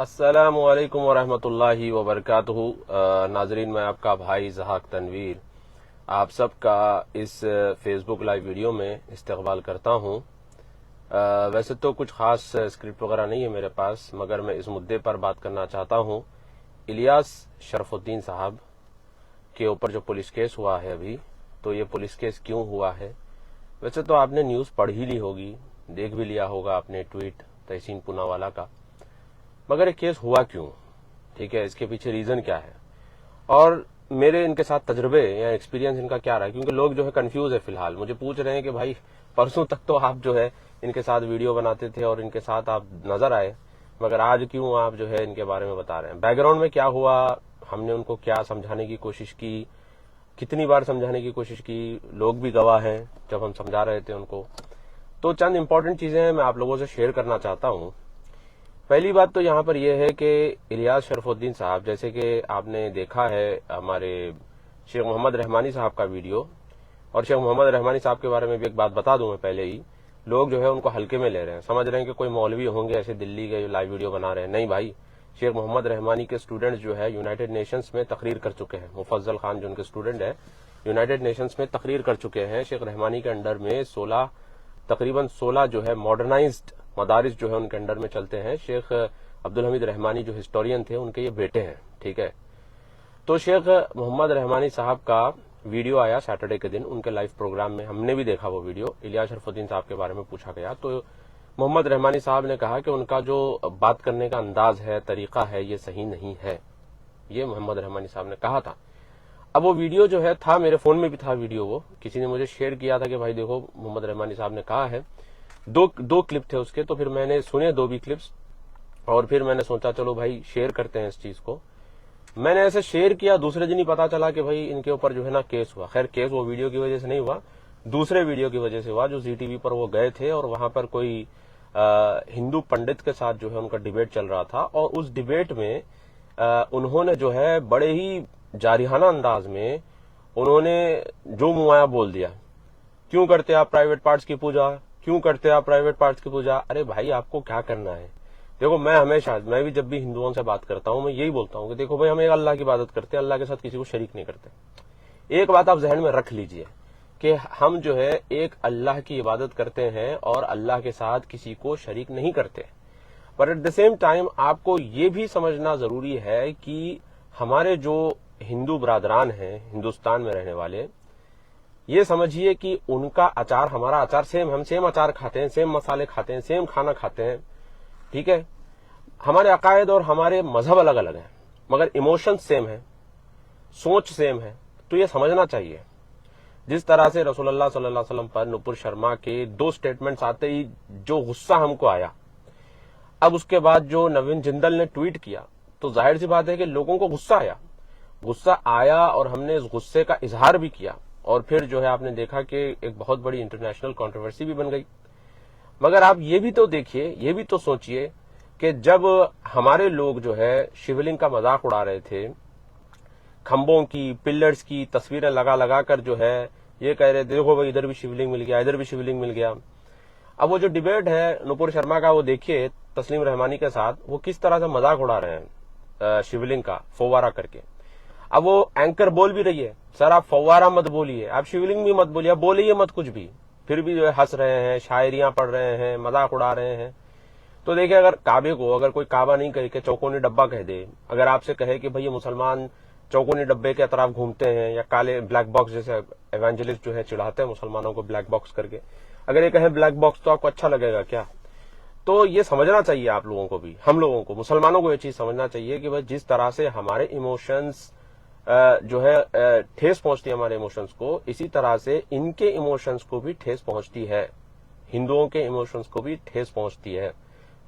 السلام علیکم ورحمۃ اللہ وبرکاتہ۔ ناظرین، میں آپ کا بھائی زہاق تنویر آپ سب کا اس فیس بک لائیو ویڈیو میں استقبال کرتا ہوں۔ ویسے تو کچھ خاص اسکرپٹ وغیرہ نہیں ہے میرے پاس، مگر میں اس مدعے پر بات کرنا چاہتا ہوں۔ الیاس شرف الدین صاحب کے اوپر جو پولیس کیس ہوا ہے ابھی، تو یہ پولیس کیس کیوں ہوا ہے؟ ویسے تو آپ نے نیوز پڑھ ہی لی ہوگی، دیکھ بھی لیا ہوگا آپ نے ٹویٹ تحسین پوناوالا کا، مگر یہ کیس ہوا کیوں؟ ٹھیک ہے، اس کے پیچھے ریزن کیا ہے اور میرے ان کے ساتھ تجربے یا ایکسپیرینس ان کا کیا رہا ہے؟ کیونکہ لوگ جو ہے کنفیوز ہے، فی الحال مجھے پوچھ رہے ہیں کہ بھائی پرسوں تک تو آپ جو ہے ان کے ساتھ ویڈیو بناتے تھے اور ان کے ساتھ آپ نظر آئے، مگر آج کیوں آپ جو ہے ان کے بارے میں بتا رہے ہیں؟ بیک گراؤنڈ میں کیا ہوا، ہم نے ان کو کیا سمجھانے کی کوشش کی، کتنی بار سمجھانے کی کوشش کی، لوگ بھی گواہ ہیں جب ہم سمجھا رہے تھے ان کو۔ تو چند امپورٹنٹ چیزیں میں آپ لوگوں سے شیئر کرنا چاہتا ہوں۔ پہلی بات تو یہاں پر یہ ہے کہ الیاس شرف الدین صاحب، جیسے کہ آپ نے دیکھا ہے ہمارے شیخ محمد رحمانی صاحب کا ویڈیو، اور شیخ محمد رحمانی صاحب کے بارے میں بھی ایک بات بتا دوں میں پہلے ہی، لوگ جو ہے ان کو ہلکے میں لے رہے ہیں، سمجھ رہے ہیں کہ کوئی مولوی ہوں گے ایسے دلی کے لائیو ویڈیو بنا رہے ہیں۔ نہیں بھائی، شیخ محمد رحمانی کے اسٹوڈنٹس جو ہے یونائٹڈ نیشنز میں تقریر کر چکے ہیں۔ مفضل خان جو ان کے اسٹوڈنٹ ہے یونائٹڈ نیشنز میں تقریر کر چکے ہیں۔ شیخ رحمانی کے انڈر میں تقریباً 16 جو ہے ماڈرنائزڈ مدارس جو ہے ان کے انڈر میں چلتے ہیں۔ شیخ عبدالحمید رحمانی جو ہسٹورین تھے، ان کے یہ بیٹے ہیں، ٹھیک ہے۔ تو شیخ محمد رحمانی صاحب کا ویڈیو آیا سیٹرڈے کے دن ان کے لائیو پروگرام میں، ہم نے بھی دیکھا وہ ویڈیو۔ الیاس شرف الدین صاحب کے بارے میں پوچھا گیا تو محمد رحمانی صاحب نے کہا کہ ان کا جو بات کرنے کا انداز ہے، طریقہ ہے، یہ صحیح نہیں ہے، یہ محمد رحمانی صاحب نے کہا تھا۔ اب وہ ویڈیو جو ہے تھا میرے فون میں بھی تھا ویڈیو، وہ کسی نے مجھے شیئر کیا تھا کہ بھائی دیکھو محمد رحمانی صاحب نے کہا ہے، دو کلپ تھے اس کے، تو پھر میں نے سنے دو بھی کلپس، اور پھر میں نے سوچا چلو بھائی شیئر کرتے ہیں اس چیز کو۔ میں نے ایسے شیئر کیا، دوسرے دن ہی پتا چلا کہ بھائی ان کے اوپر جو ہے نا کیس ہوا۔ خیر کیس وہ ویڈیو کی وجہ سے نہیں ہوا، دوسرے ویڈیو کی وجہ سے ہوا جو زی ٹی وی پر وہ گئے تھے، اور وہاں پر کوئی ہندو پنڈت کے ساتھ جو ہے ان کا ڈیبیٹ چل رہا تھا، اور اس ڈیبیٹ میں انہوں نے جو ہے بڑے ہی جارحانہ انداز میں انہوں نے جو منہ بول دیا، کیوں کرتے آپ پرائیویٹ پارٹس کی پوجا، کیوں کرتے آپ پرائیویٹ پارٹس کی پوجا؟ ارے بھائی آپ کو کیا کرنا ہے؟ دیکھو میں بھی جب بھی ہندوؤں سے بات کرتا ہوں میں یہی بولتا ہوں کہ دیکھو بھائی ہم ایک اللہ کی عبادت کرتے ہیں، اللہ کے ساتھ کسی کو شریک نہیں کرتے۔ ایک بات آپ ذہن میں رکھ لیجئے کہ ہم جو ہے ایک اللہ کی عبادت کرتے ہیں اور اللہ کے ساتھ کسی کو شریک نہیں کرتے، پر ایٹ دا سیم ٹائم آپ کو یہ بھی سمجھنا ضروری ہے کہ ہمارے جو ہندو برادران ہیں ہندوستان میں رہنے والے، یہ سمجھیے کہ ان کا اچار ہمارا اچار سیم، ہم سیم اچار کھاتے ہیں، سیم مسالے کھاتے ہیں، سیم کھانا کھاتے ہیں، ٹھیک ہے۔ ہمارے عقائد اور ہمارے مذہب الگ الگ ہیں، مگر ایموشن سیم ہے، سوچ سیم ہے۔ تو یہ سمجھنا چاہیے، جس طرح سے رسول اللہ صلی اللہ علیہ وسلم پر نپور شرما کے 2 سٹیٹمنٹس آتے ہی جو غصہ ہم کو آیا، اب اس کے بعد جو نوین جندل نے ٹویٹ کیا، تو ظاہر سی بات ہے کہ لوگوں کو غصہ آیا اور ہم نے اس غصے کا اظہار بھی کیا، اور پھر جو ہے آپ نے دیکھا کہ ایک بہت بڑی انٹرنیشنل کنٹروورسی بھی بن گئی۔ مگر آپ یہ بھی تو دیکھیے، یہ بھی تو سوچئے کہ جب ہمارے لوگ جو ہے شیولنگ کا مذاق اڑا رہے تھے، کھمبوں کی، پلرز کی تصویریں لگا کر جو ہے یہ کہہ رہے تھے دیکھو بھائی ادھر بھی شیولنگ مل گیا، ادھر بھی شیولنگ مل گیا۔ اب وہ جو ڈیبیٹ ہے نپور شرما کا، وہ دیکھیے تسلیم رحمانی کے ساتھ وہ کس طرح سے مذاق اڑا رہے ہیں شیولنگ کا فوارہ کر کے۔ اب وہ اینکر بول بھی رہی ہے سر آپ فوارہ مت بولیے، آپ شیولنگ بھی مت بولیے، آپ بولیے مت کچھ بھی، پھر بھی جو ہے ہنس رہے ہیں، شاعریاں پڑھ رہے ہیں، مذاق اڑا رہے ہیں۔ تو دیکھیں اگر کعبے کو اگر کوئی کعبہ نہیں کہہ کے چوکونی ڈبہ کہہ دے، اگر آپ سے کہے کہ بھئی یہ مسلمان چوکونی ڈبے کے اطراف گھومتے ہیں یا کالے بلیک باکس، جیسے ایوانجلسٹ جو ہے چڑھاتے ہیں مسلمانوں کو بلیک باکس کر کے، اگر یہ کہیں بلیک باکس تو آپ کو اچھا لگے گا کیا؟ تو یہ سمجھنا چاہیے آپ لوگوں کو بھی، ہم لوگوں کو، مسلمانوں کو یہ چیز سمجھنا چاہیے کہ بھئی جس طرح سے ہمارے ایموشنز جو ہے ٹھیس پہنچتی ہے ہمارے ایموشنز کو، اسی طرح سے ان کے ایموشنز کو بھی ٹھیس پہنچتی ہے، ہندوؤں کے ایموشنز کو بھی ٹھیس پہنچتی ہے۔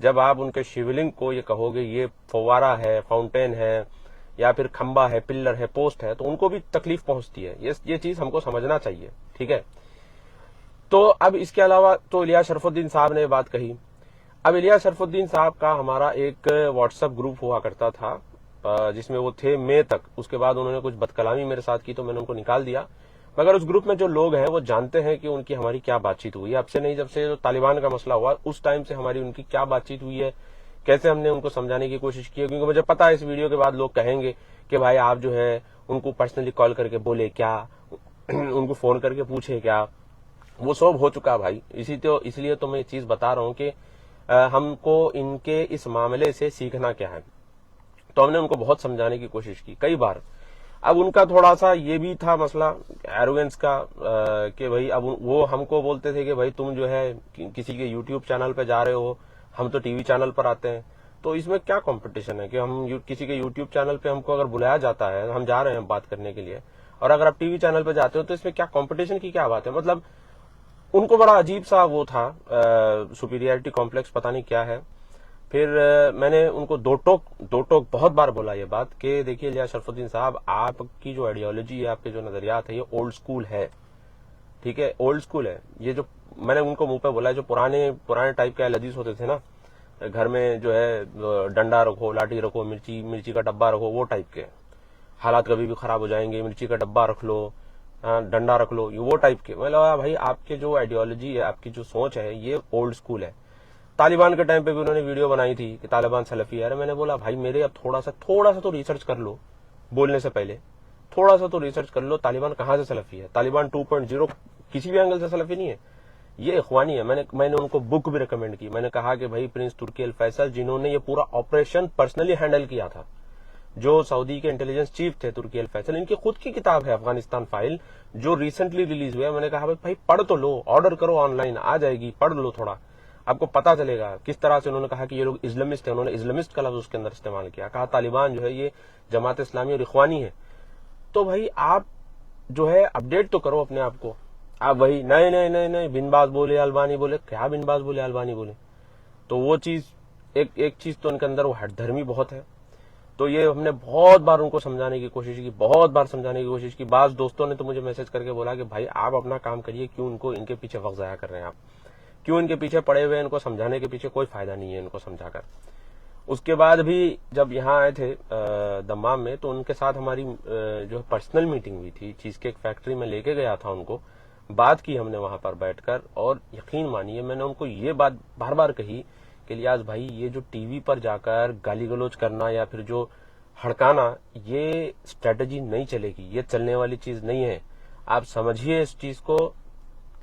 جب آپ ان کے شیولنگ کو یہ کہو گے یہ فوارہ ہے، فاؤنٹین ہے، یا پھر کھمبا ہے، پلر ہے، پوسٹ ہے، تو ان کو بھی تکلیف پہنچتی ہے۔ یہ چیز ہم کو سمجھنا چاہیے، ٹھیک ہے۔ تو اب اس کے علاوہ تو الیاس شرف الدین صاحب نے بات کہی۔ اب الیاس شرف الدین صاحب کا ہمارا ایک واٹس ایپ گروپ ہوا کرتا تھا جس میں وہ تھے مئی تک، اس کے بعد انہوں نے کچھ بد کلامی میرے ساتھ کی تو میں نے ان کو نکال دیا، مگر اس گروپ میں جو لوگ ہیں وہ جانتے ہیں کہ ان کی ہماری کیا بات چیت ہوئی ہے۔ اب سے نہیں، جب سے جو طالبان کا مسئلہ ہوا اس ٹائم سے ہماری ان کی کیا بات چیت ہوئی ہے، کیسے ہم نے ان کو سمجھانے کی کوشش کی ہے، کیونکہ مجھے پتا ہے اس ویڈیو کے بعد لوگ کہیں گے کہ بھائی آپ جو ہے ان کو پرسنلی کال کر کے بولے کیا، ان کو فون کر کے پوچھے کیا، وہ سب ہو چکا بھائی. اس لیے تو میں یہ چیز بتا رہا ہوں کہ ہم کو ان کے اس معاملے سے سیکھنا کیا ہے. تو ہم نے ان کو بہت سمجھانے کی کوشش کی کئی بار. اب ان کا تھوڑا سا یہ بھی تھا مسئلہ ایروگنس کا کہ بھائی اب وہ ہم کو بولتے تھے کہ بھائی تم جو ہے کسی کے یوٹیوب چینل پہ جا رہے ہو، ہم تو ٹی وی چینل پر آتے ہیں، تو اس میں کیا کمپٹیشن ہے کہ ہم کسی کے یوٹیوب چینل پہ ہم کو اگر بلایا جاتا ہے، ہم جا رہے ہیں بات کرنے کے لیے، اور اگر آپ ٹی وی چینل پہ جاتے ہو تو اس میں کیا کمپٹیشن کی کیا بات ہے. مطلب ان کو بڑا عجیب سا وہ تھا، سپیریئرٹی کمپلیکس پتہ نہیں کیا ہے. پھر میں نے ان کو دو ٹوک بہت بار بولا یہ بات کہ دیکھیے لیا شرف الدین صاحب، آپ کی جو آئیڈیالوجی ہے، آپ کے جو نظریات ہے، یہ اولڈ سکول ہے. ٹھیک ہے، اولڈ سکول ہے. یہ جو میں نے ان کو منہ پہ بولا، جو پرانے ٹائپ کے حدیث ہوتے تھے نا، گھر میں جو ہے ڈنڈا رکھو، لاٹھی رکھو، مرچی کا ڈبہ رکھو، وہ ٹائپ کے حالات کبھی بھی خراب ہو جائیں گے، مرچی کا ڈبہ رکھ لو، ڈنڈا رکھ لو، وہ ٹائپ کے. میں لگا بھائی آپ کے جو آئیڈیالوجی ہے، آپ کی جو سوچ ہے، یہ اولڈ سکول ہے. طالبان کے ٹائم پہ بھی انہوں نے ویڈیو بنائی تھی کہ طالبان سلفی ہے. میں نے بولا بھائی میرے اب تھوڑا سا تو ریسرچ کر لو، بولنے سے پہلے تھوڑا سا تو ریسرچ کر لو. طالبان کہاں سے سلفی ہے؟ طالبان 2.0 کسی بھی اینگل سے سلفی نہیں ہے، یہ اخوانی ہے. میں نے ان کو بک بھی ریکمینڈ کی. میں نے کہا کہ بھائی پرنس ترکی الفیصل، جنہوں نے یہ پورا آپریشن پرسنلی ہینڈل کیا تھا، جو سعودی کے انٹیلیجنس چیف تھے ترکی الفیصل، ان کی خود کی کتاب ہے افغانستان فائل، جو ریسنٹلی ریلیز ہوا ہے. میں نے کہا بھائی پڑھ تو لو، آرڈر کرو، آن لائن آ جائے گی، پڑھ لو تھوڑا، آپ کو پتا چلے گا کس طرح سے انہوں نے کہا کہ یہ لوگ اسلامسٹ ہیں. انہوں نے اسلامسٹ کا لفظ اس کے اندر استعمال کیا، کہا طالبان جو ہے یہ جماعت اسلامی اور اخوانی ہے. تو بھائی آپ جو ہے اپڈیٹ تو کرو اپنے آپ کو. آپ وہی نہیں بن باز بولے البانی بولے، کیا بن باز بولے البانی بولے؟ تو وہ چیز ایک چیز تو ان کے اندر وہ ہٹ دھرمی بہت ہے. تو یہ ہم نے بہت بار ان کو سمجھانے کی کوشش کی، بہت بار سمجھانے کی کوشش کی. بعض دوستوں نے تو مجھے میسج کر کے بولا کہ بھائی آپ اپنا کام کریے، کیوں ان کے پیچھے وقت ضائع کر رہے ہیں آپ، کیوں ان کے پیچھے پڑے ہوئے ہیں؟ ان کو سمجھانے کے پیچھے کوئی فائدہ نہیں ہے ان کو سمجھا کر. اس کے بعد بھی جب یہاں آئے تھے دمام میں، تو ان کے ساتھ ہماری جو پرسنل میٹنگ ہوئی تھی. چیز کیک فیکٹری میں لے کے گیا تھا ان کو، بات کی ہم نے وہاں پر بیٹھ کر. اور یقین مانیے میں نے ان کو یہ بات بار بار کہی کہ الیاس بھائی، یہ جو ٹی وی پر جا کر گالی گلوچ کرنا یا پھر جو ہڑکانا، یہ اسٹریٹجی نہیں چلے گی، یہ چلنے والی چیز نہیں ہے. آپ سمجھیے اس چیز کو.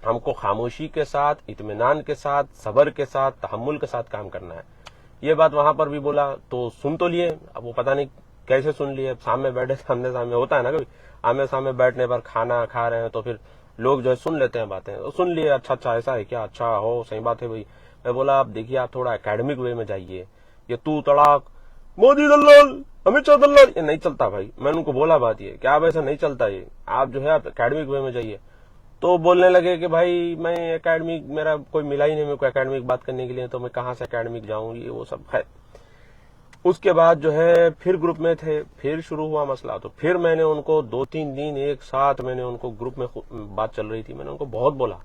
ہم کو خاموشی کے ساتھ، اطمینان کے ساتھ، صبر کے ساتھ، تحمل کے ساتھ کام کرنا ہے. یہ بات وہاں پر بھی بولا تو سن تو لیے. اب وہ پتہ نہیں کیسے سن لیے. سامنے بیٹھے، سامنے ہوتا ہے نا کبھی، آمنے سامنے بیٹھنے پر کھانا کھا رہے ہیں تو پھر لوگ جو ہے سن لیتے ہیں باتیں. سن لیے، اچھا ایسا ہے کیا، اچھا ہو، صحیح بات ہے بھائی. میں بولا آپ دیکھیے، آپ تھوڑا اکیڈمک وے میں جائیے. یہ تو تڑاک مودی دلال، امت شاہ دلال، یہ نہیں چلتا بھائی. میں نے ان کو بولا بات یہ کہ آپ ایسا نہیں چلتا، یہ آپ جو ہے آپ اکیڈمک وے میں جائیے. تو بولنے لگے کہ بھائی میں اکیڈمک، میرا کوئی ملا ہی نہیں میرے کو اکیڈمک بات کرنے کے لیے، تو میں کہاں سے اکیڈمک جاؤں، یہ وہ سب ہے. اس کے بعد جو ہے پھر گروپ میں تھے، پھر شروع ہوا مسئلہ. تو پھر میں نے ان کو 2-3 دن ایک ساتھ میں نے ان کو گروپ میں بات چل رہی تھی، میں نے ان کو بہت بولا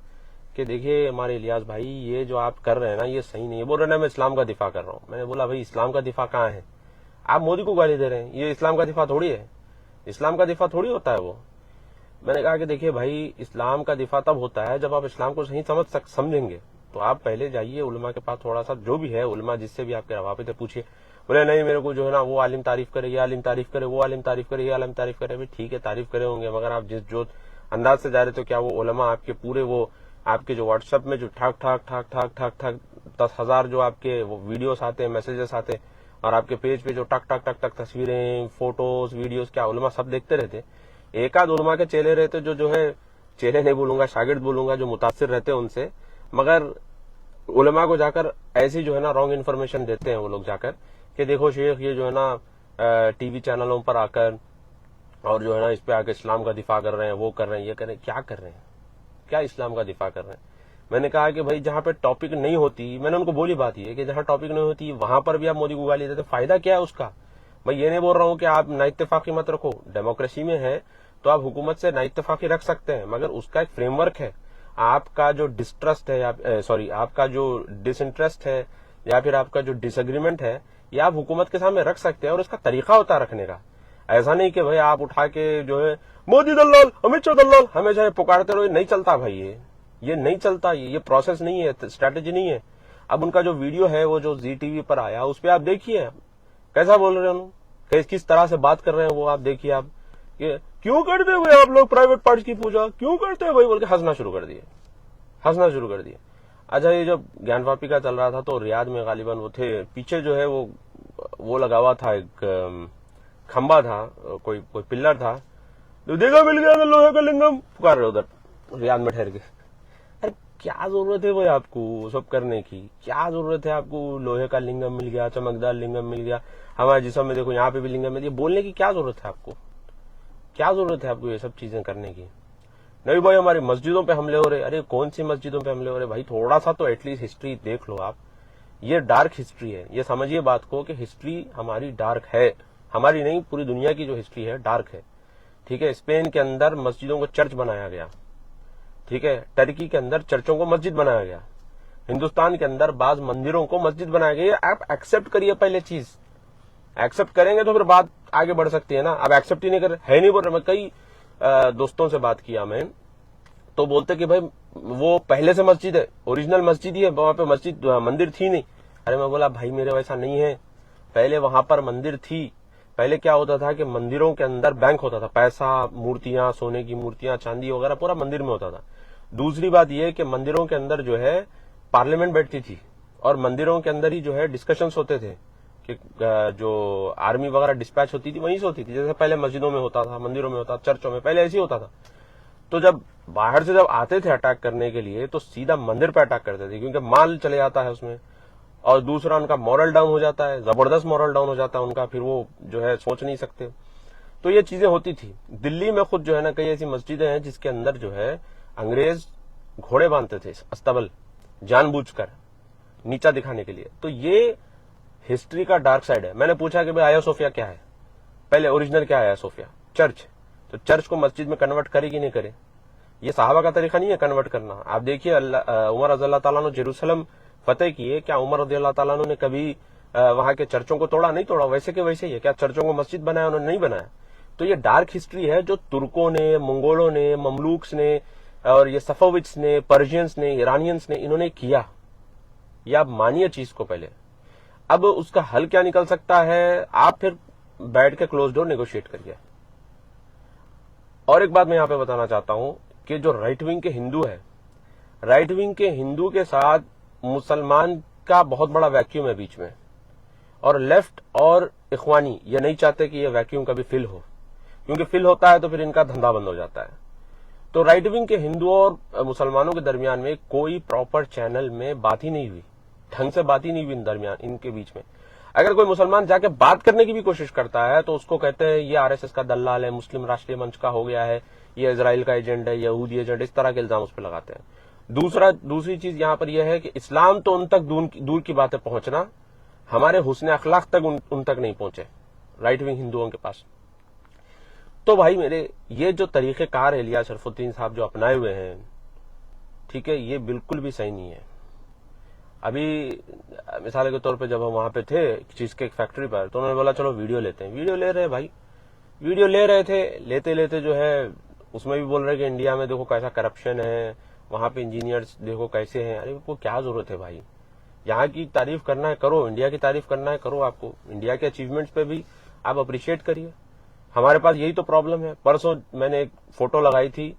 کہ دیکھیے ہمارے الیاس بھائی، یہ جو آپ کر رہے ہیں نا یہ صحیح نہیں ہے. بول رہے ہیں میں اسلام کا دفاع کر رہا ہوں. میں نے بولا بھائی اسلام کا دفاع کہاں ہے؟ آپ مودی کو گالی دے رہے ہیں، یہ اسلام کا دفاع تھوڑی ہے. اسلام کا دفاع تھوڑی ہوتا ہے وہ. میں نے کہا کہ دیکھیے بھائی، اسلام کا دفاع تب ہوتا ہے جب آپ اسلام کو صحیح سمجھیں گے. تو آپ پہلے جائیے علماء کے پاس، تھوڑا سا جو بھی ہے علماء جس سے بھی آپ کے روابط ہے پوچھیے. بولے نہیں میرے کو جو ہے نا وہ عالم تعریف کرے، یہ عالم تعریف کرے، وہ عالم تعریف کرے، یہ عالم تعریف کرے. بھی ٹھیک ہے، تعریف کرے ہوں گے، مگر آپ جس جو انداز سے جا رہے تو کیا وہ علماء آپ کے پورے وہ آپ کے جو واٹس ایپ میں جو ٹھاک ٹھاک ٹھاک ٹھاک ٹھاک ٹھاک 10,000 جو آپ کے ویڈیوز آتے ہیں، میسجز آتے ہیں، اور آپ کے پیج پہ جو ٹک ٹک ٹک ٹک تصویریں، فوٹوز، ویڈیوز، کیا علماء سب دیکھتے رہتے؟ ایک آدھ علماء کے چیلے رہتے جو ہے، چیلے نہیں بولوں گا، شاگرد بولوں گا، جو متاثر رہتے ہیں ان سے. مگر علماء کو جا کر ایسی جو ہے نا رانگ انفارمیشن دیتے ہیں وہ لوگ جا کر کہ دیکھو شیخ یہ جو ہے نا ٹی وی چینلوں پر آ کر اور جو ہے نا اس پہ آ کے اسلام کا دفاع کر رہے ہیں، وہ کر رہے ہیں، یہ کر رہے ہیں. کیا کر رہے ہیں؟ کیا اسلام کا دفاع کر رہے ہیں؟ میں نے کہا کہ بھائی جہاں پہ ٹاپک نہیں ہوتی، میں نے ان کو بولی بات یہ کہ جہاں ٹاپک نہیں ہوتی وہاں پر بھی آپ مودی کو گالی دیتے، فائدہ کیا ہے اس کا؟ میں یہ نہیں بول رہا ہوں کہ آپ نا اتفاقی مت رکھو، ڈیموکریسی میں ہے تو آپ حکومت سے نا اتفاقی رکھ سکتے ہیں، مگر اس کا ایک فریم ورک ہے. آپ کا جو ڈسٹرسٹ ہے آپ کا جو ڈس انٹرسٹ ہے یا پھر آپ کا جو ڈس اگریمنٹ ہے، یہ آپ حکومت کے سامنے رکھ سکتے ہیں، اور اس کا طریقہ ہوتا ہے رکھنے کا. ایسا نہیں کہ بھائی آپ اٹھا کے جو ہے مودی دلال، امت شاہ دلال ہمیشہ پکارتے رہو. نہیں چلتا بھائی، یہ نہیں چلتا. یہ پروسیس نہیں ہے، اسٹریٹجی نہیں ہے. اب ان کا جو ویڈیو ہے وہ جو زی ٹی وی پر آیا اس پہ آپ دیکھیے کیسا بول رہے ہیں، کس طرح سے بات کر رہے ہیں وہ آپ دیکھیے آپ کہ کیوں کرتے ہوئے آپ لوگ پرائیویٹ پارٹس کی پوجا کیوں کرتے ہیں بھائی بول کے ہنسنا شروع کر دیے. اچھا یہ جب گیان واپی کا چل رہا تھا تو ریاض میں غالباً وہ تھے، پیچھے جو ہے وہ لگا ہوا تھا، ایک کھمبا تھا، کوئی پلر تھا، دیکھا مل گیا لوہے کا لنگم پکار رہے ادھر ریاض میں ٹھہر کے. ارے کیا ضرورت ہے بھائی آپ کو سب کرنے کی، کیا ضرورت ہے آپ کو؟ لوہے کا لنگم مل گیا، چمکدار لنگم مل گیا، ہمارے جسم میں دیکھو یہاں پہ بھی لنگم مل گیا، بولنے کی کیا ضرورت ہے آپ کو؟ کیا ضرورت ہے آپ کو یہ سب چیزیں کرنے کی؟ نہیں بھائی ہماری مسجدوں پہ حملے ہو رہے، ارے کون سی مسجدوں پہ حملے ہو رہے بھائی؟ تھوڑا سا تو ایٹ لیسٹ ہسٹری دیکھ لو آپ. یہ ڈارک ہسٹری ہے، یہ سمجھیے بات کو کہ ہسٹری ہماری ڈارک ہے، ہماری نہیں پوری دنیا کی جو ہسٹری ہے ڈارک ہے. ٹھیک ہے، اسپین کے اندر مسجدوں کو چرچ بنایا گیا، ٹھیک ہے، ٹرکی کے اندر چرچوں کو مسجد بنایا گیا، ہندوستان کے اندر بعض مندروں کو مسجد بنایا گیا. آپ ایکسپٹ کریے، پہلے چیز ایکسپٹ کریں گے تو پھر بات آگے بڑھ سکتی ہے نا. اب ایکسپٹ ہی نہیں کر رہے، ہے نہیں بول رہے. میں کئی دوستوں سے بات کیا میں تو بولتے کہ بھائی وہ پہلے سے مسجد ہے، اوریجنل مسجد ہی ہے، وہاں پہ مندر تھی نہیں. ارے میں بولا بھائی میرے ویسا نہیں ہے، پہلے وہاں پر مندر تھی. پہلے کیا ہوتا تھا کہ مندروں کے اندر بینک ہوتا تھا، پیسہ، مورتیاں، سونے کی مورتیاں، چاندی وغیرہ پورا مندر میں ہوتا تھا. دوسری بات یہ کہ مندروں کے اندر جو ہے پارلیمنٹ بیٹھتی تھی اور مندروں کے اندر ہی جو ہے ڈسکشنز ہوتے تھے کہ جو آرمی وغیرہ ڈسپیچ ہوتی تھی وہیں سے ہوتی تھی، جیسے پہلے مسجدوں میں ہوتا تھا، مندروں میں ہوتا تھا، چرچوں میں پہلے ایسے ہی ہوتا تھا. تو جب باہر سے جب آتے تھے اٹیک کرنے کے لیے تو سیدھا مندر پہ اٹیک کرتے تھے، کیونکہ مال چلے جاتا ہے اس میں، اور دوسرا ان کا مورل ڈاؤن ہو جاتا ہے، زبردست مورل ڈاؤن ہو جاتا ہے ان کا، پھر وہ جو ہے سوچ نہیں سکتے. تو یہ چیزیں ہوتی تھی. دلی میں خود جو ہے نا کئی ایسی مسجدیں ہیں جس کے اندر جو ہے انگریز گھوڑے باندھتے تھے استبل، جان بوجھ کر نیچا دکھانے کے لیے. تو یہ ہسٹری کا ڈارک سائڈ ہے. میں نے پوچھا کہ بھائی آیا صوفیہ کیا ہے، پہلے اوریجنل کیا ہے آیا صوفیہ؟ چرچ. تو چرچ کو مسجد میں کنورٹ کرے کہ نہیں کرے؟ یہ صحابہ کا طریقہ نہیں ہے کنورٹ کرنا. آپ دیکھیے عمر رضی اللہ تعالیٰ نے جیروسلم فتح کیے، کیا عمر رضی اللہ تعالیٰ نے کبھی وہاں کے چرچوں کو توڑا؟ نہیں توڑا. ویسے کہ ویسے ہی کیا چرچوں کو مسجد بنایا؟ انہوں نے نہیں بنایا. تو یہ ڈارک ہسٹری ہے جو ترکوں نے، منگولوں نے، مملوکس نے، اور یہ صفویٹس نے، پرشینس نے، ایرانینس نے، انہوں نے کیا. یہ آپ مانیے چیز کو پہلے. اب اس کا حل کیا نکل سکتا ہے؟ آپ پھر بیٹھ کے کلوز ڈور نیگوشیٹ کریے. اور ایک بات میں یہاں پہ بتانا چاہتا ہوں کہ جو رائٹ ونگ کے ہندو ہے، رائٹ ونگ کے ہندو کے ساتھ مسلمان کا بہت بڑا ویکیوم ہے بیچ میں، اور لیفٹ اور اخوانی یہ نہیں چاہتے کہ یہ ویکیوم کبھی فل ہو، کیونکہ فل ہوتا ہے تو پھر ان کا دھندا بند ہو جاتا ہے. تو رائٹ ونگ کے ہندو اور مسلمانوں کے درمیان میں کوئی پراپر چینل میں بات ہی نہیں ہوئی، ڈھنگ سے بات ہی نہیں ہوئی درمیان ان کے بیچ میں. اگر کوئی مسلمان جا کے بات کرنے کی بھی کوشش کرتا ہے تو اس کو کہتے ہیں یہ RSS کا دلال ہے، مسلم راشٹریہ منچ کا ہو گیا ہے، یہ اسرائیل کا ایجنٹ ہے، یہودی ایجنٹ، اس طرح کے الزام اس پہ لگاتے ہیں. دوسری چیز یہاں پر یہ ہے کہ اسلام تو ان تک دور کی باتیں پہنچنا، ہمارے حسن اخلاق تک ان تک نہیں پہنچے رائٹ ونگ ہندوؤں کے پاس. تو بھائی میرے یہ جو طریقہ کار ہے الیاس شرف الدین صاحب جو اپنائے ہوئے ہیں، ٹھیک ہے، یہ بالکل بھی صحیح نہیں ہے. ابھی مثال کے طور پہ جب ہم وہاں پہ تھے چیز کیک فیکٹری پر تو انہوں نے بولا چلو ویڈیو لیتے ہیں. ویڈیو لے رہے بھائی، ویڈیو لے رہے تھے، لیتے جو ہے اس میں بھی بول رہے کہ انڈیا میں دیکھو کیسا کرپشن ہے، وہاں پہ انجینئرز دیکھو کیسے ہیں. ارے کو کیا ضرورت ہے بھائی؟ یہاں کی تعریف کرنا ہے کرو، انڈیا کی تعریف کرنا ہے کرو. آپ کو انڈیا کے اچیومنٹس پہ بھی آپ اپریشیٹ کریے. ہمارے پاس یہی تو پرابلم ہے. پرسوں میں نے ایک فوٹو لگائی تھی،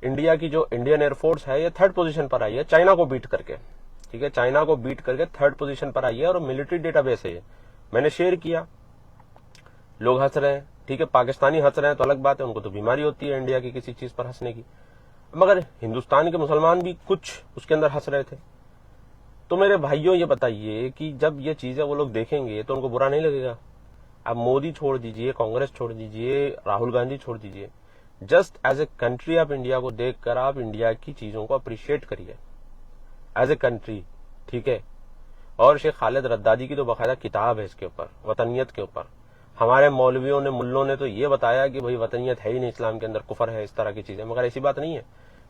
انڈیا کی جو انڈین ایئر فورس ہے یہ 3rd پوزیشن پر آئی ہے چائنا کو بیٹ کر کے. ٹھیک ہے، چائنا کو بیٹ کر کے 3rd پوزیشن پر آئی ہے، اور ملٹری ڈیٹا بیس ہے. میں نے شیئر کیا، لوگ ہنس رہے ہیں. ٹھیک ہے، پاکستانی ہنس رہے ہیں تو الگ بات ہے، ان کو تو بیماری ہوتی ہے انڈیا کی کسی چیز پر ہنسنے کی، مگر ہندوستان کے مسلمان بھی کچھ اس کے اندر ہنس رہے تھے. تو میرے بھائیوں یہ بتائیے کہ جب یہ چیزیں وہ لوگ دیکھیں گے تو ان کو برا نہیں لگے گا؟ اب مودی چھوڑ دیجئے، کانگریس چھوڑ دیجئے، راہل گاندھی چھوڑ دیجئے، جسٹ ایز اے کنٹری آپ انڈیا کو دیکھ کر آپ انڈیا کی چیزوں کو اپریشیٹ کریے ایز اے کنٹری. ٹھیک ہے، اور شیخ خالد ردادی کی تو باقاعدہ کتاب ہے اس کے اوپر، وطنیت کے اوپر. ہمارے مولویوں نے، ملوں نے تو یہ بتایا کہ بھئی وطنیت ہے ہی نہیں اسلام کے اندر، کفر ہے، اس طرح کی چیزیں، مگر ایسی بات نہیں ہے.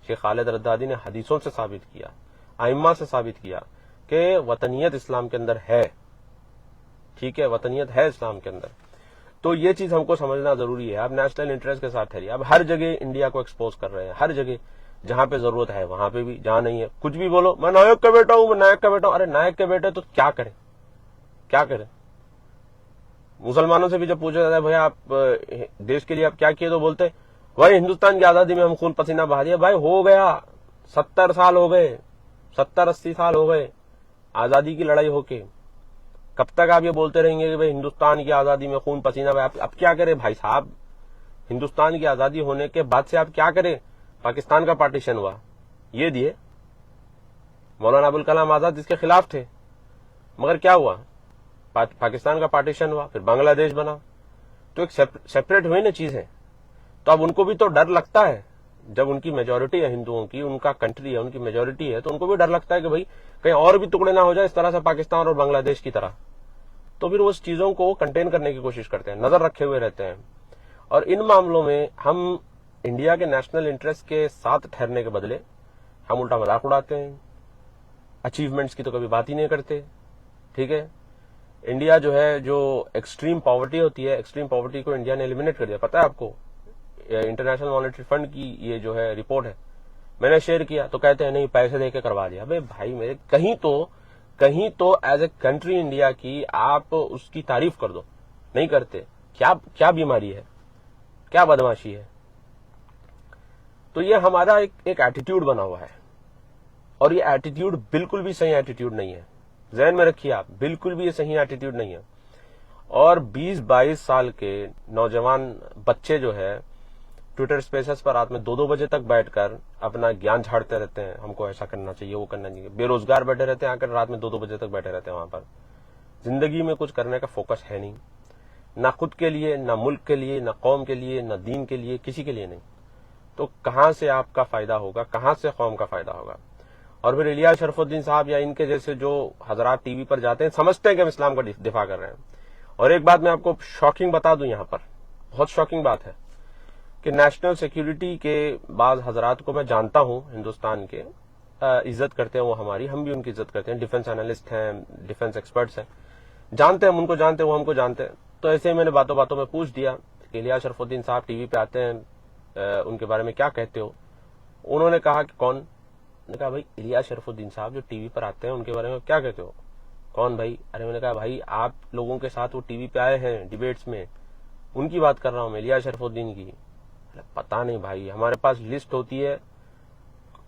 شیخ خالد ردادی نے حدیثوں سے ثابت کیا، ائمہ سے ثابت کیا کہ وطنیت اسلام کے اندر ہے. ٹھیک ہے، وطنیت ہے اسلام کے اندر. تو یہ چیز ہم کو سمجھنا ضروری ہے. اب نیشنل انٹرسٹ کے ساتھ ٹھہریے. اب ہر جگہ انڈیا کو ایکسپوز کر رہے ہیں، ہر جگہ جہاں پہ ضرورت ہے وہاں پہ بھی، جہاں نہیں ہے کچھ بھی بولو، میں نائک کا بیٹا ہوں، میں نائک کا بیٹا ہوں. ارے نائک کے بیٹے تو کیا کریں، کیا کریں؟ مسلمانوں سے بھی جب پوچھا جاتا ہے بھائی آپ دیش کے لیے آپ کیا کیے، تو بولتے ہیں بھائی ہندوستان کی آزادی میں ہم خون پسینہ بہا دیا. بھائی ہو گیا 70 سال ہو گئے، 70-80 سال ہو گئے آزادی کی لڑائی ہو کے. کب تک آپ یہ بولتے رہیں گے کہ بھائی ہندوستان کی آزادی میں خون پسینہ بہا؟ اب کیا کریں بھائی صاحب؟ ہندوستان کی آزادی ہونے کے بعد سے آپ کیا کریں؟ پاکستان کا پارٹیشن ہوا، یہ دیے. مولانا ابوالکلام آزاد اس کے خلاف تھے، مگر کیا ہوا؟ پاکستان کا پارٹیشن ہوا، پھر بنگلہ دیش بنا، تو ایک سیپریٹ ہوئی نا چیزیں. تو اب ان کو بھی تو ڈر لگتا ہے، جب ان کی میجورٹی ہے ہندوؤں کی، ان کا کنٹری ہے، ان کی میجورٹی ہے، تو ان کو بھی ڈر لگتا ہے کہ بھائی کہیں اور بھی ٹکڑے نہ ہو جائے اس طرح سے پاکستان اور بنگلہ دیش کی طرح. تو پھر اس چیزوں کو کنٹین کرنے کی کوشش کرتے ہیں، نظر رکھے ہوئے رہتے ہیں. اور ان معاملوں میں ہم انڈیا کے نیشنل انٹرسٹ کے ساتھ ٹھہرنے کے بدلے ہم الٹا مذاق اڑاتے ہیں، اچیومنٹس کی تو کبھی بات ہی نہیں کرتے. ٹھیک ہے، انڈیا جو ہے، جو ایکسٹریم پاورٹی ہوتی ہے، ایکسٹریم پاورٹی کو انڈیا نے ایلیمینیٹ کر دیا. پتا ہے آپ کو، انٹرنیشنل مانیٹری فنڈ کی یہ جو ہے رپورٹ ہے، میں نے شیئر کیا تو کہتے ہیں نہیں پیسے دے کے کروا دیا. ابے بھائی میرے، کہیں تو ایز اے کنٹری انڈیا کی آپ اس کی تعریف کر دو، نہیں کرتے. کیا بیماری ہے، کیا بدماشی ہے؟ تو یہ ہمارا ایک ایٹیٹیوڈ بنا ہوا ہے، اور یہ ایٹیٹیوڈ بالکل بھی صحیح ایٹیٹیوڈ نہیں ہے. ذہن میں رکھیے آپ، بالکل بھی یہ صحیح ایٹیٹیوڈ نہیں ہے. اور 20-22 سال کے نوجوان بچے جو ہے ٹویٹر اسپیسز پر رات میں 2-2 بجے تک بیٹھ کر اپنا گیان جھاڑتے رہتے ہیں، ہم کو ایسا کرنا چاہیے، وہ کرنا چاہیے. بے روزگار بیٹھے رہتے ہیں، آ کر رات میں 2-2 بجے تک بیٹھے رہتے ہیں وہاں پر. زندگی میں کچھ کرنے کا فوکس ہے نہیں، نہ خود کے لیے، نہ ملک کے لیے، نہ قوم کے لیے، نہ دین کے لیے، کسی کے لیے نہیں. تو کہاں سے آپ کا فائدہ ہوگا، کہاں سے قوم کا فائدہ ہوگا؟ اور پھر الیاس شرف الدین صاحب یا ان کے جیسے جو حضرات ٹی وی پر جاتے ہیں، سمجھتے ہیں کہ ہم اسلام کا دفاع کر رہے ہیں. اور ایک بات میں آپ کو شاکنگ بتا دوں یہاں پر، بہت شاکنگ بات ہے کہ نیشنل سیکیورٹی کے بعض حضرات کو میں جانتا ہوں ہندوستان کے، عزت کرتے ہیں وہ ہماری، ہم بھی ان کی عزت کرتے ہیں. ڈیفنس انالسٹ ہیں، ڈیفنس ایکسپرٹس ہیں، جانتے ہیں ہم ان کو، جانتے ہیں وہ ہم کو جانتے ہیں. تو ایسے ہی میں نے باتوں باتوں میں پوچھ دیا کہ الیاس شرف الدین صاحب ٹی وی پہ آتے ہیں، ان کے بارے میں کیا کہتے ہو؟ انہوں نے کہا کہ کون؟ نے کہا بھائی الیاس شرف الدین صاحب جو ٹی وی پر آتے ہیں ان کے بارے میں کیا کہتے ہو؟ کون بھائی؟ ارے میں نے کہا بھائی آپ لوگوں کے ساتھ وہ ٹی وی پہ آئے ہیں ڈیبیٹس میں، ان کی بات کر رہا ہوں میں، الیاس شرف الدین کی. پتا نہیں بھائی، ہمارے پاس لسٹ ہوتی ہے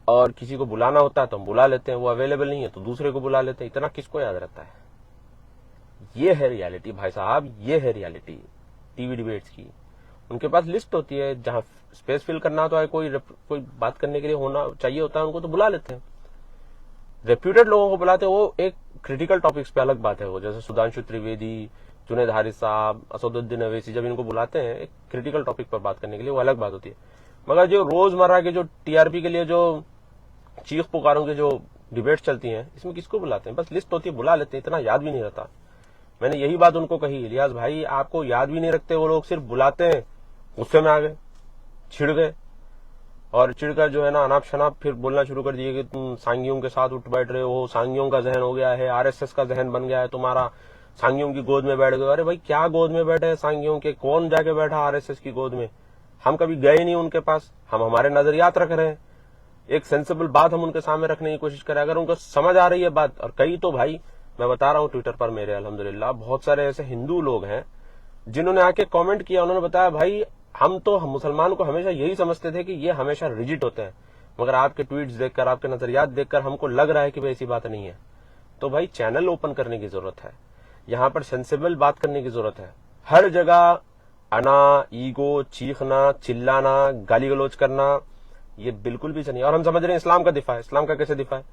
اور کسی کو بلانا ہوتا ہے تو ہم بلا لیتے ہیں، وہ اویلیبل نہیں ہے تو دوسرے کو بلا لیتے ہیں. اتنا کس کو یاد رہتا ہے؟ یہ ہے ریالٹی بھائی صاحب، یہ ہے ریالٹی ٹی وی ڈیبیٹس کی. ان کے پاس لسٹ ہوتی ہے، جہاں اسپیس فل کرنا تو ہے، کوئی بات کرنے کے لیے ہونا چاہیے ہوتا ہے ان کو تو بلا لیتے ہیں. ریپیوٹیڈ لوگوں کو بلاتے ہیں، وہ ایک کریٹیکل ٹاپکس پہ الگ بات ہے. وہ جیسے سدھانشو تریویدی، جنید حارث صاحب، اسد الدین اویسی، جب ان کو بلاتے ہیں ایک کریٹیکل ٹاپک پر بات کرنے کے لیے وہ الگ بات ہوتی ہے. مگر جو روزمرہ کے جو ٹی آر پی کے لیے جو چیخ پکاروں کے جو ڈیبیٹس چلتی ہیں، اس میں کس کو بلاتے ہیں؟ بس لسٹ ہوتی ہے، بلا لیتے ہیں، اتنا یاد بھی نہیں رہتا. میں نے یہی بات ان کو کہی، الیاس بھائی آپ کو یاد بھی نہیں رکھتے وہ لوگ، صرف بلاتے ہیں. غصے میں آ گئے، چھڑ گئے، اور چڑ کر جو ہے نا اناپ شناپ پھر بولنا شروع کر دیے کہ تم سانگیوں کے ساتھ اٹھ بیٹھ رہے ہو، سانگیوں کا ذہن ہو گیا ہے، آر ایس ایس کا ذہن بن گیا ہے تمہارا، سانگیوں کی گود میں بیٹھ گئے. ارے بھائی کیا گود میں بیٹھے سانگیوں کے؟ کون جا کے بیٹھا آر ایس ایس کی گود میں؟ ہم کبھی گئے نہیں ان کے پاس، ہم ہمارے نظریات رکھ رہے ہیں، ایک سینسیبل بات ہم ان کے سامنے رکھنے کی کوشش کریں. اگر ان کو سمجھ آ رہی ہے بات، اور کئی تو بھائی میں بتا رہا ہوں ٹویٹر پر میرے الحمدللہ بہت سارے ایسے ہندو لوگ ہیں جنہوں نے آ کے کامنٹ کیا، انہوں نے بتایا بھائی ہم مسلمان کو ہمیشہ یہی سمجھتے تھے کہ یہ ہمیشہ ریجٹ ہوتے ہیں، مگر آپ کے ٹویٹس دیکھ کر، آپ کے نظریات دیکھ کر ہم کو لگ رہا ہے کہ ایسی بات نہیں ہے. تو بھائی چینل اوپن کرنے کی ضرورت ہے، یہاں پر سینسیبل بات کرنے کی ضرورت ہے. ہر جگہ انا، ایگو، چیخنا، چلانا، گالی گلوچ کرنا، یہ بالکل بھی نہیں. اور ہم سمجھ رہے ہیں اسلام کا دفاع ہے. اسلام کا کیسے دفاع ہے؟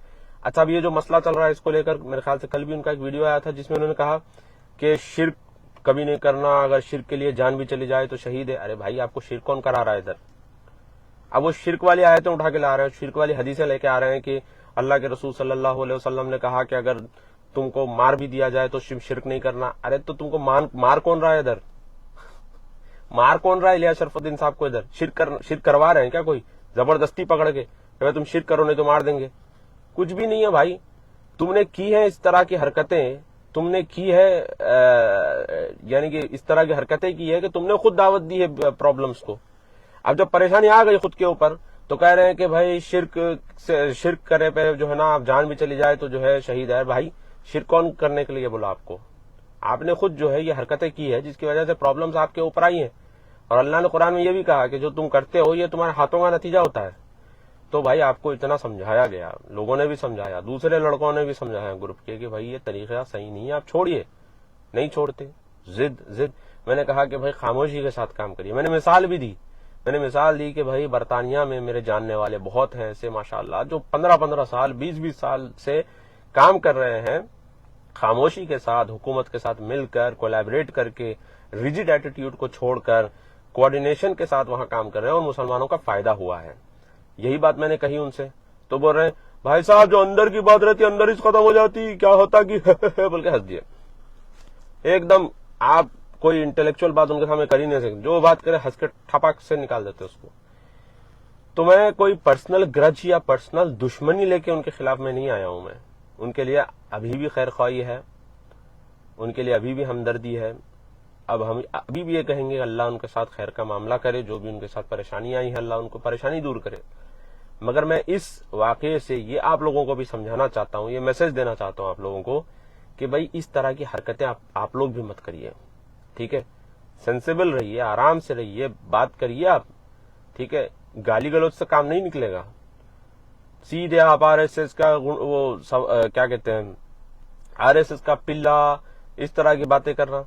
اچھا اب یہ جو مسئلہ چل رہا ہے اس کو لے کر میرے خیال سے کل بھی ان کا ایک ویڈیو آیا تھا جس میں انہوں نے کہا کہ شرک کبھی نہیں کرنا، اگر شرک کے لیے جان بھی چلی جائے تو شہید ہے. ارے بھائی آپ کو شرک کون کرا رہا ہے ادھر؟ اب وہ شرک والی آیتیں اٹھا کے لا رہے ہیں، شرک والی حدیثیں لے کے آ رہے ہیں کہ اللہ کے رسول صلی اللہ علیہ وسلم نے کہا کہ اگر تم کو مار بھی دیا جائے تو شرک نہیں کرنا. ارے تو تم کو مار کون رہا ہے ادھر؟ مار کون رہا ہے الیاس شرف الدین صاحب کو ادھر؟ شرک کروا رہے ہیں کیا کوئی زبردستی پکڑ کے کہ تم شرک کرو نہیں تو مار دیں گے؟ کچھ بھی نہیں ہے بھائی. تم نے کی ہے اس طرح کی حرکتیں، تم نے کی ہے یعنی کہ اس طرح کی حرکتیں کی ہے کہ تم نے خود دعوت دی ہے پرابلمز کو. اب جب پریشانی آ گئی خود کے اوپر تو کہہ رہے ہیں کہ بھائی شرک کرنے پہ جو ہے نا آپ جان بھی چلی جائے تو جو ہے شہید ہے. بھائی شرک کون کرنے کے لیے بولا آپ کو؟ آپ نے خود جو ہے یہ حرکتیں کی ہے جس کی وجہ سے پرابلمز آپ کے اوپر آئی ہیں. اور اللہ نے قرآن میں یہ بھی کہا کہ جو تم کرتے ہو یہ تمہارے ہاتھوں کا نتیجہ ہوتا ہے. تو بھائی آپ کو اتنا سمجھایا گیا, لوگوں نے بھی سمجھایا, دوسرے لڑکوں نے بھی سمجھایا گروپ کے کہ بھائی یہ طریقہ صحیح نہیں ہے, آپ چھوڑیے. نہیں چھوڑتے, ضد. میں نے کہا کہ بھائی خاموشی کے ساتھ کام کریے. میں نے مثال بھی دی, میں نے مثال دی کہ بھائی برطانیہ میں میرے جاننے والے بہت ہیں ایسے ماشاءاللہ جو 15 سال 20 سال سے کام کر رہے ہیں خاموشی کے ساتھ, حکومت کے ساتھ مل کر, کولیبریٹ کر کے, ریجڈ ایٹیٹیوڈ کو چھوڑ کر کوآرڈینیشن کے ساتھ وہاں کام کر رہے ہیں اور مسلمانوں کا فائدہ ہوا ہے. یہی بات میں نے کہی ان سے. تو بول رہے ہیں بھائی صاحب جو اندر کی بات رہتی اندر ہی ختم ہو جاتی, کیا ہوتا کہ بول کے ہنس دیا. ایک دم آپ کوئی انٹلیکچوئل بات ان کے سامنے کر ہی نہیں سکتے, جو بات کرے ہنس کے ٹھپاک سے نکال دیتے اس کو. تو میں کوئی پرسنل گرج یا پرسنل دشمنی لے کے ان کے خلاف میں نہیں آیا ہوں. میں ان کے لیے ابھی بھی خیر خواہی ہے, ان کے لیے ابھی بھی ہمدردی ہے. اب ہم ابھی بھی یہ کہیں گے اللہ ان کے ساتھ خیر کا معاملہ کرے, جو بھی ان کے ساتھ پریشانی آئی ہے اللہ ان کو پریشانی دور کرے. مگر میں اس واقعے سے یہ آپ لوگوں کو بھی سمجھانا چاہتا ہوں, یہ میسج دینا چاہتا ہوں آپ لوگوں کو کہ بھائی اس طرح کی حرکتیں آپ لوگ بھی مت کریے. ٹھیک ہے, سینسیبل رہیے, آرام سے رہیے, بات کریے آپ. ٹھیک ہے, گالی گلوچ سے کام نہیں نکلے گا. سیدھے آپ آر ایس ایس کا وہ کیا کہتے ہیں آر ایس ایس کا پلا, اس طرح کی باتیں کرنا.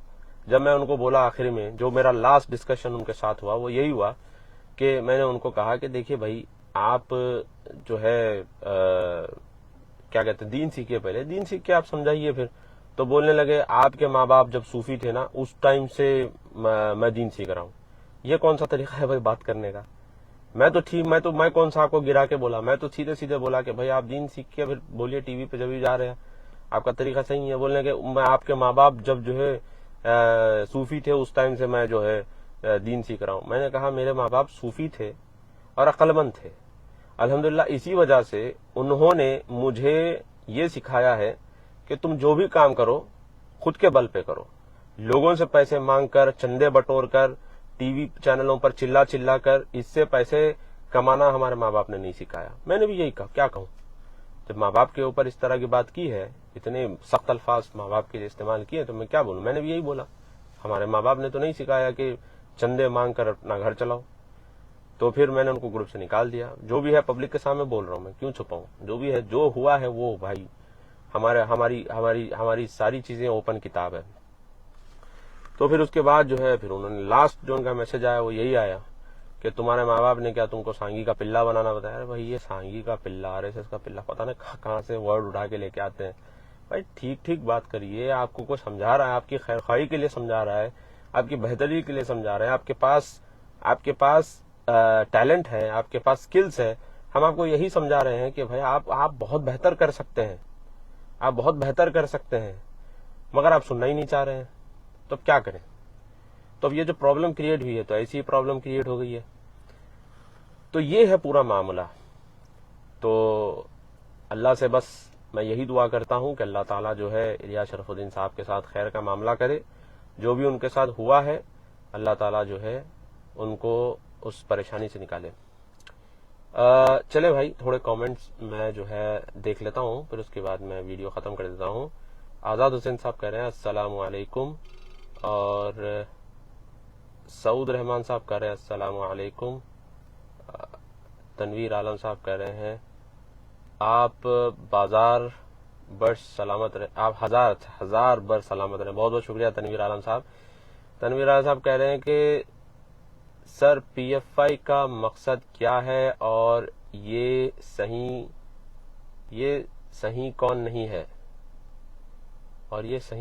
جب میں ان کو بولا آخری میں, جو میرا لاسٹ ڈسکشن ان کے ساتھ ہوا وہ یہی ہوا کہ میں نے ان کو کہا کہ دیکھیے بھائی آپ جو ہے کیا کہتے ہیں دین سیکھیے, پہلے دین سیکھ کے آپ سمجھائیے. پھر تو بولنے لگے آپ کے ماں باپ جب صوفی تھے نا اس ٹائم سے میں دین سیکھ رہا ہوں. یہ کون سا طریقہ ہے بھائی بات کرنے کا؟ میں کون سا آپ کو گرا کے بولا؟ میں تو سیدھے بولا کہ بھائی آپ دین سیکھ کے پھر بولیے ٹی وی پہ جب بھی جا رہے ہیں. آپ کا طریقہ صحیح ہے بولنے کے. میں آپ کے ماں باپ جب جو ہے صوفی تھے اس ٹائم سے میں جو ہے دین سیکھ رہا ہوں. میں نے کہا میرے ماں باپ صوفی تھے اور عقل مند تھے, الحمدللہ اسی وجہ سے انہوں نے مجھے یہ سکھایا ہے کہ تم جو بھی کام کرو خود کے بل پہ کرو. لوگوں سے پیسے مانگ کر, چندے بٹور کر, ٹی وی چینلوں پر چلا کر اس سے پیسے کمانا ہمارے ماں باپ نے نہیں سکھایا. میں نے بھی یہی کہا, کیا کہوں, جب ماں باپ کے اوپر اس طرح کی بات کی ہے, اتنے سخت الفاظ ماں باپ کے لیے استعمال کیے, تو میں کیا بولوں. میں نے بھی یہی بولا, ہمارے ماں باپ نے تو نہیں سکھایا کہ چندے مانگ کر اپنا گھر چلاؤ. تو پھر میں نے ان کو گروپ سے نکال دیا. جو بھی ہے پبلک کے سامنے بول رہا ہوں, میں کیوں چھپاؤں. جو بھی ہے, جو ہوا ہے وہ بھائی ہماری ساری چیزیں اوپن کتاب ہے. تو پھر اس کے بعد جو ہے پھر انہوں نے لاسٹ جو ان کا میسج آیا وہ یہی آیا کہ تمہارے ماں باپ نے کیا تم کو سانگی کا پلا بنانا بتایا. ارے بھائی یہ سانگی کا پلا, آر ایس ایس کا پلا, پتہ نہیں کہاں سے ورڈ اٹھا کے لے کے آتے ہیں. بھائی ٹھیک بات کریے. آپ کو کوئی سمجھا رہا ہے, آپ کی خیر خواہی کے لیے سمجھا رہا ہے, آپ کی بہتری کے لیے سمجھا رہے ہیں, آپ کے پاس ٹیلنٹ ہے, آپ کے پاس سکلز ہے. ہم آپ کو یہی سمجھا رہے ہیں کہ بھائی آپ بہت بہتر کر سکتے ہیں, آپ بہت بہتر کر سکتے ہیں, مگر آپ سننا ہی نہیں چاہ رہے ہیں. تو اب کیا کریں. تو اب یہ جو پرابلم کریٹ ہوئی ہے تو ایسی ہی پرابلم کریٹ ہو گئی ہے. تو یہ ہے پورا معاملہ. تو اللہ سے بس میں یہی دعا کرتا ہوں کہ اللہ تعالیٰ جو ہے الیاس شرف الدین صاحب کے ساتھ خیر کا معاملہ کرے. جو بھی ان کے ساتھ ہوا ہے اللہ تعالیٰ جو ہے ان کو اس پریشانی سے نکالے. چلے بھائی تھوڑے کامنٹس میں جو ہے دیکھ لیتا ہوں, پھر اس کے بعد میں ویڈیو ختم کر دیتا ہوں. آزاد حسین صاحب کہہ رہے ہیں السلام علیکم, اور سعود رحمان صاحب کہہ رہے ہیں السلام علیکم. تنویر عالم صاحب کہہ رہے ہیں آپ بازار بر سلامت رہے, آپ ہزار بر سلامت رہے. بہت بہت شکریہ تنویر عالم صاحب. تنویر عالم صاحب کہہ رہے ہیں کہ سر پی ایف آئی کا مقصد کیا ہے اور یہ صحیح کون نہیں ہے, اور یہ صحیح